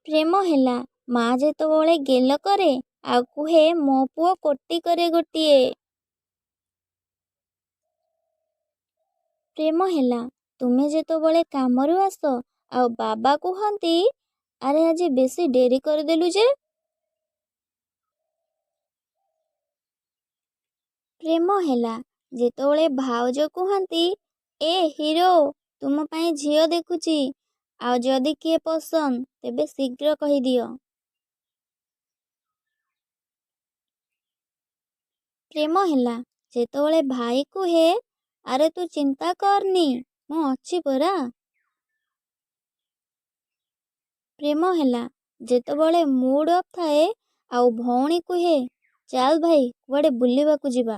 ପ୍ରେମ ହେଲା ମା ଯେତେବେଳେ ଗେଲ କରେ ଆଉ କୁହେ ମୋ ପୁଅ କୋଟି କରେ ଗୋଟିଏ। ପ୍ରେମ ହେଲା ତୁମେ ଯେତେବେଳେ କାମରୁ ଆସ ଆଉ ବାବା କୁହନ୍ତି ଆରେ ଆଜି ବେଶୀ ଡେରି କରିଦେଲୁ ଯେ। ପ୍ରେମ ହେଲା ଯେତେବେଳେ ଭାଉଜ କୁହନ୍ତି ଏ ହିରୋ ତୁମ ପାଇଁ ଝିଅ ଦେଖୁଛି ଆଉ ଯଦି କିଏ ପସନ୍ଦ ତେବେ ଶୀଘ୍ର କହିଦିଅ। ପ୍ରେମ ହେଲା ଯେତେବେଳେ ଭାଇ କୁହେ ଆରେ ତୁ ଚିନ୍ତା କରନି ମୁଁ ଅଛି ପରା। ପ୍ରେମ ହେଲା ଯେତେବେଳେ ମୁଡ୍ ଅଫ୍ ଥାଏ ଆଉ ଭଉଣୀ କୁହେ ଚାଲ ଭାଇ କୁଆଡ଼େ ବୁଲିବାକୁ ଯିବା।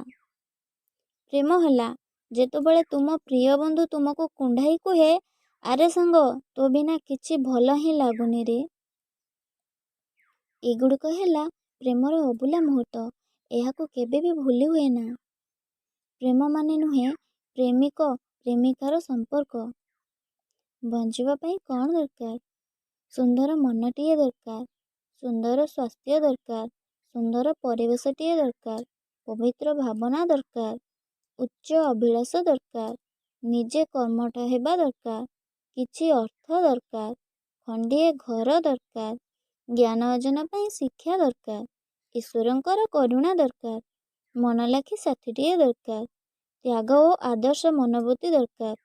ପ୍ରେମ ହେଲା ଯେତେବେଳେ ତୁମ ପ୍ରିୟ ବନ୍ଧୁ ତୁମକୁ କୁଣ୍ଢାଇ କୁହେ ଆରେ ସାଙ୍ଗ ତୋ ବିନା କିଛି ଭଲ ହିଁ ଲାଗୁନି ରେ। ଏଗୁଡ଼ିକ ହେଲା ପ୍ରେମର ଅଭୁଲା ମୁହୂର୍ତ୍ତ, ଏହାକୁ କେବେ ବି ଭୁଲି ହୁଏ ନା। ପ୍ରେମ ମାନେ ନୁହେଁ ପ୍ରେମିକ ପ୍ରେମିକାର ସମ୍ପର୍କ। ବଞ୍ଚିବା ପାଇଁ କ'ଣ ଦରକାର? ସୁନ୍ଦର ମନଟିଏ ଦରକାର, ସୁନ୍ଦର ସ୍ୱାସ୍ଥ୍ୟ ଦରକାର, ସୁନ୍ଦର ପରିବେଶଟିଏ ଦରକାର, ପବିତ୍ର ଭାବନା ଦରକାର, ଉଚ୍ଚ ଅଭିଳାଷ ଦରକାର, ନିଜେ କର୍ମଠ ହେବା ଦରକାର, କିଛି ଅର୍ଥ ଦରକାର, ଖଣ୍ଡିଏ ଘର ଦରକାର, ଜ୍ଞାନ ଅର୍ଜନ ପାଇଁ ଶିକ୍ଷା ଦରକାର, ଈଶ୍ୱରଙ୍କର କରୁଣା ଦରକାର, ମନଲାଖି ସାଥିଟିଏ ଦରକାର, ତ୍ୟାଗ ଓ ଆଦର୍ଶ ମନୋବୃତ୍ତି ଦରକାର,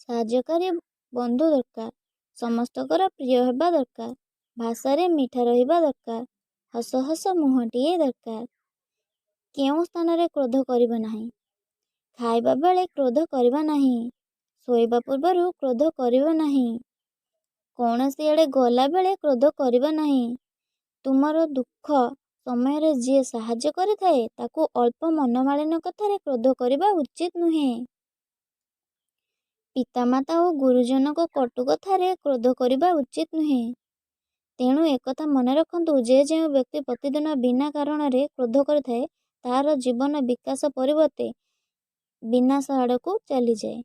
ସାହାଯ୍ୟକାରୀ ବନ୍ଧୁ ଦରକାର, ସମସ୍ତଙ୍କର ପ୍ରିୟ ହେବା ଦରକାର, ଭାଷାରେ ମିଠା ରହିବା ଦରକାର, ହସ ହସ ମୁହଁଟିଏ ଦରକାର। କେଉଁ ସ୍ଥାନରେ କ୍ରୋଧ କରିବା ନାହିଁ? ଖାଇବା ବେଳେ କ୍ରୋଧ କରିବା ନାହିଁ, ଶୋଇବା ପୂର୍ବରୁ କ୍ରୋଧ କରିବା ନାହିଁ, କୌଣସି ଆଡ଼େ ଗଲା ବେଳେ କ୍ରୋଧ କରିବା ନାହିଁ। ତୁମର ଦୁଃଖ ସମୟରେ ଯିଏ ସାହାଯ୍ୟ କରିଥାଏ ତାକୁ ଅଳ୍ପ ମନମାଳିନ କଥାରେ କ୍ରୋଧ କରିବା ଉଚିତ ନୁହେଁ। ପିତାମାତା ଓ ଗୁରୁଜନଙ୍କ କଟୁ କଥାରେ କ୍ରୋଧ କରିବା ଉଚିତ ନୁହେଁ। ତେଣୁ ଏକଥା ମନେ ରଖନ୍ତୁ ଯେ ଯେଉଁ ବ୍ୟକ୍ତି ପ୍ରତିଦିନ ବିନା କାରଣରେ କ୍ରୋଧ କରିଥାଏ ତାହାର ଜୀବନ ବିକାଶ ପରିବର୍ତ୍ତେ ବିନାଶ ଆଡ଼କୁ ଚାଲିଯାଏ।